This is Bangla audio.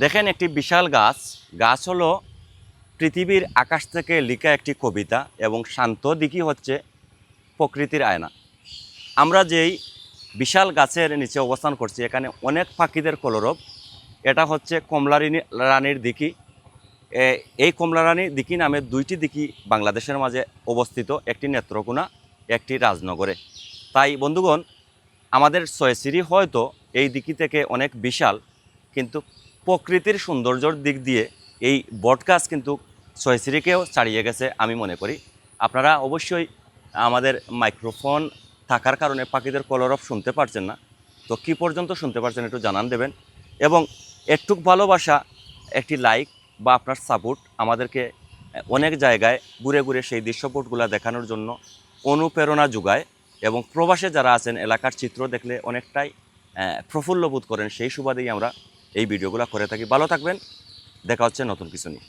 দেখেন একটি বিশাল গাছ। গাছ হলো পৃথিবীর আকাশ থেকে লেখা একটি কবিতা এবং শান্ত দিকই হচ্ছে প্রকৃতির আয়না। আমরা যেই বিশাল গাছের নিচে অবস্থান করছি, এখানে অনেক পাখিদের কলরব। এটা হচ্ছে রানীর দিঘি। এই কমলারানী দিঘি নামে দুইটি দিঘি বাংলাদেশের মাঝে অবস্থিত, একটি নেত্রকোনা, একটি রাজনগরে। তাই বন্ধুগণ, আমাদের ছয়শ্রী হয়তো এই দিঘি থেকে অনেক বিশাল, কিন্তু প্রকৃতির সৌন্দর্যর দিক দিয়ে এই বটগাছ কিন্তু ছয়শ্রীকেও ছাড়িয়ে গেছে আমি মনে করি। আপনারা অবশ্যই আমাদের মাইক্রোফোন থাকার কারণে পাখিদের কলরব শুনতে পারছেন না, তো কী পর্যন্ত শুনতে পারছেন একটু জানান দেবেন। এবং একটুক ভালোবাসা, একটি লাইক বা আপনার সাপোর্ট আমাদেরকে অনেক জায়গায় ঘুরে ঘুরে সেই দৃশ্যপটগুলো দেখানোর জন্য অনুপ্রেরণা যোগায়। এবং প্রবাসে যারা আছেন এলাকার চিত্র দেখলে অনেকটাই প্রফুল্ল বোধ করেন। সেই সুবাদেই আমরা এই ভিডিওগুলো করে থাকি। ভালো থাকবেন, দেখা হচ্ছে নতুন কিছু নিয়ে।